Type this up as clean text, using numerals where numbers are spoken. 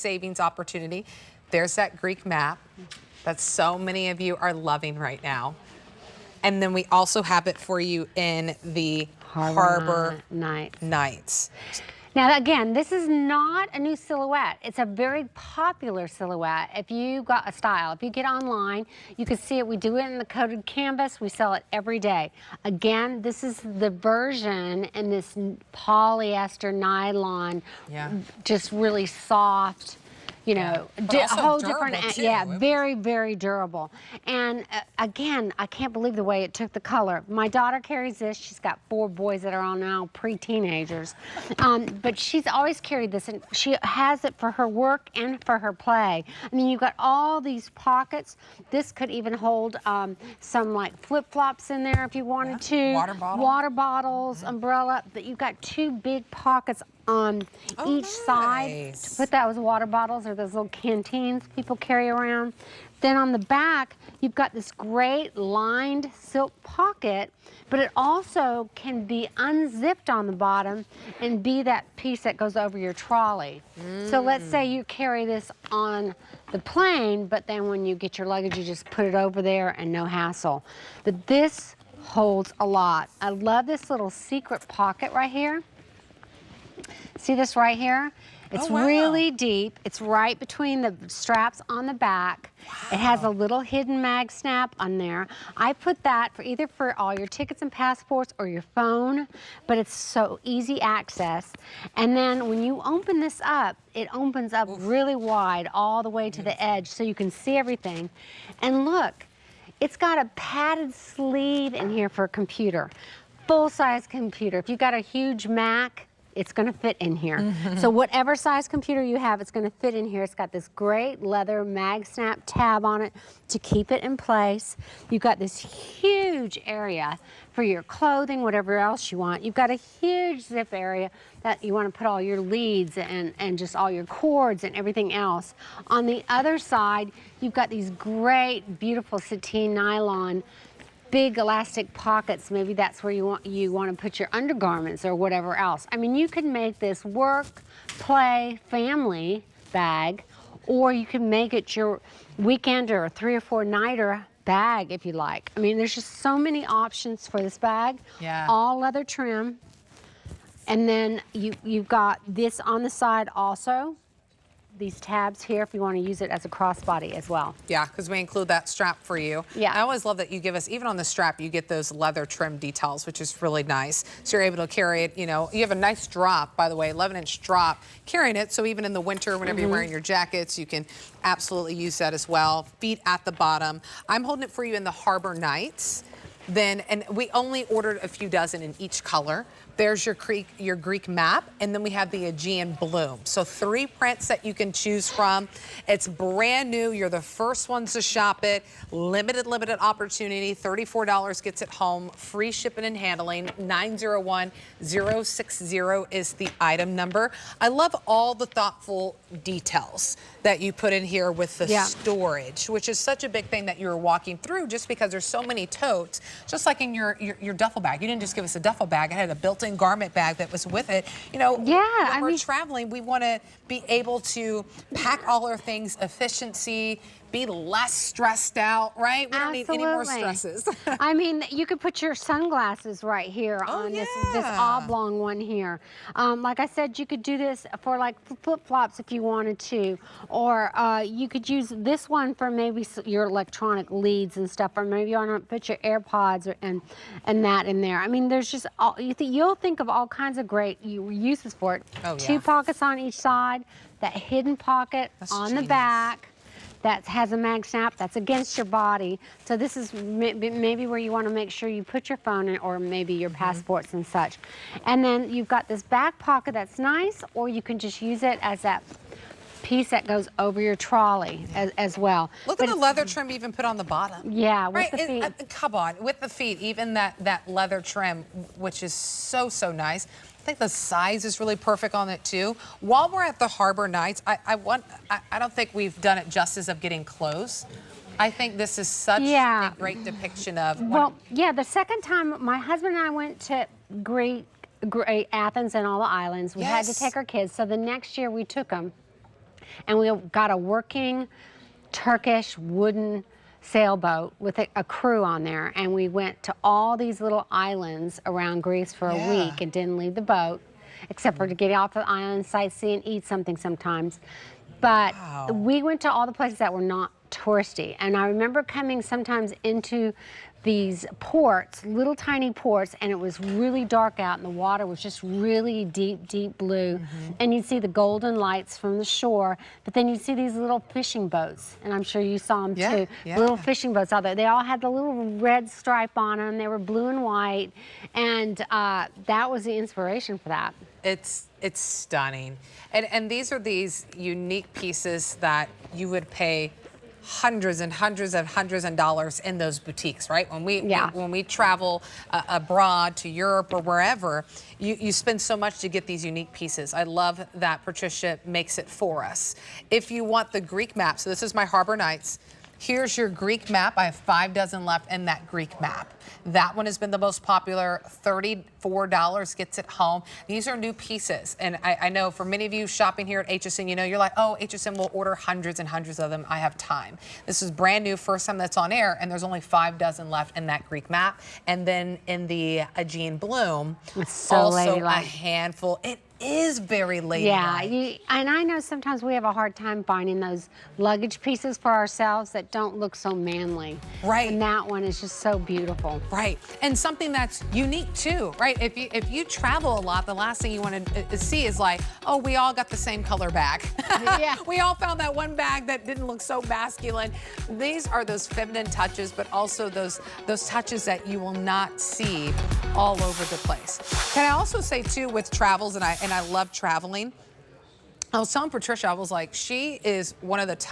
savings opportunity. There's that Greek map that so many of you are loving right now. And then we also have it for you in the Harbor Nights. Now, again, this is not a new silhouette. It's a very popular silhouette. If you got a style, if you get online, you can see it. We do it in the coated canvas. We sell it every day. Again, this is the version in this polyester nylon, just really soft. You know, a whole different, very, very durable. And again, I can't believe the way it took the color. My daughter carries this. She's got 4 boys that are all now pre-teenagers. But she's always carried this, and she has it for her work and for her play. I mean, you've got all these pockets. This could even hold some like flip-flops in there if you wanted to. Water bottles, umbrella. But you've got 2 big pockets on each side to put those water bottles or those little canteens people carry around. Then on the back, you've got this great lined silk pocket, but it also can be unzipped on the bottom and be that piece that goes over your trolley. So let's say you carry this on the plane, but then when you get your luggage, you just put it over there and no hassle. But this holds a lot. I love this little secret pocket right here. See this right here? It's really deep. It's right between the straps on the back. It has a little hidden mag snap on there. I put that for either for all your tickets and passports or your phone, but it's so easy access. And then when you open this up, it opens up really wide all the way to the edge so you can see everything. And look, it's got a padded sleeve in here for a computer. Full-size computer. If you've got a huge Mac, it's going to fit in here. So whatever size computer you have, it's going to fit in here. It's got this great leather mag snap tab on it to keep it in place. You've got this huge area for your clothing, whatever else you want. You've got a huge zip area that you want to put all your leads and just all your cords and everything else. On the other side, you've got these great, beautiful sateen nylon big elastic pockets. Maybe that's where you want to put your undergarments or whatever else. I mean, you can make this work, play, family bag, or you can make it your weekend or 3 or 4 nighter bag if you like. I mean, there's just so many options for this bag. All leather trim. And then you've got this on the side also. These tabs here if you want to use it as a crossbody as well. Yeah, because we include that strap for you. I always love that you give us, even on the strap, you get those leather trim details, which is really nice. So you're able to carry it, you know, you have a nice drop, by the way, 11-inch drop, carrying it. So even in the winter, whenever you're wearing your jackets, you can absolutely use that as well. Feet at the bottom. I'm holding it for you in the Harbor Nights. Then, and we only ordered a few dozen in each color. There's your Greek map, and then we have the Aegean Bloom. So 3 prints that you can choose from. It's brand new. You're the first ones to shop it. Limited opportunity. $34 gets it home. Free shipping and handling. 901-060 is the item number. I love all the thoughtful details that you put in here with the storage, which is such a big thing that you were walking through just because there's so many totes. Just like in your duffel bag. You didn't just give us a duffel bag. It had a built-in garment bag that was with it. You know, when we're traveling, we want to be able to pack all our things, efficiency, be less stressed out, right? We don't need any more stresses. I mean, you could put your sunglasses right here on this oblong one here. Like I said, you could do this for like flip-flops if you wanted to, or you could use this one for maybe your electronic leads and stuff, or maybe you want to put your AirPods and that in there. I mean, there's just you'll think of all kinds of great uses for it. 2 pockets on each side, that hidden pocket on the back. That has a mag snap that's against your body. So this is maybe where you want to make sure you put your phone in, or maybe your passports and such. And then you've got this back pocket that's nice, or you can just use it as that piece that goes over your trolley as well. Look at the leather trim even put on the bottom. Yeah, with the feet. Come on, with the feet, even that leather trim, which is so nice. I think the size is really perfect on it too. While we're at the Harbor Nights, I don't think we've done it justice of getting close. I think this is such a great depiction of. Well, the second time my husband and I went to Athens and all the islands, we had to take our kids. So the next year we took them. And we got a working Turkish wooden sailboat with a crew on there, and we went to all these little islands around Greece for a week and didn't leave the boat, except for to get off the island, sightsee, and eat something sometimes. But we went to all the places that were not touristy, and I remember coming sometimes into these ports, little tiny ports, and it was really dark out and the water was just really deep, deep blue. And you'd see the golden lights from the shore, but then you'd see these little fishing boats, and I'm sure you saw them too. Little fishing boats out there. They all had the little red stripe on them. They were blue and white, and that was the inspiration for that. It's stunning. And these are these unique pieces that you would pay hundreds and hundreds and hundreds of dollars in those boutiques, right? When we travel abroad to Europe or wherever, you spend so much to get these unique pieces. I love that Patricia makes it for us. If you want the Greek map, so this is my Harbor Nights. Here's your Greek map. I have 5 dozen left in that Greek map. That one has been the most popular. $34 gets it home. These are new pieces. And I know for many of you shopping here at HSN, you know, you're like, oh, HSN will order hundreds and hundreds of them. I have time. This is brand new, first time that's on air, and there's only 5 dozen left in that Greek map. And then in the Aegean Bloom, it's so also ladylike. A handful. It is very ladylike. Yeah, and I know sometimes we have a hard time finding those luggage pieces for ourselves that don't look so manly. Right. And that one is just so beautiful. Right, and something that's unique too, right? If you travel a lot, the last thing you want to see is like, oh, we all got the same color bag. We all found that one bag that didn't look so masculine. These are those feminine touches, but also those touches that you will not see all over the place. Can I also say too, with travels, and I love traveling. I was telling Patricia, I was like, she is one of the top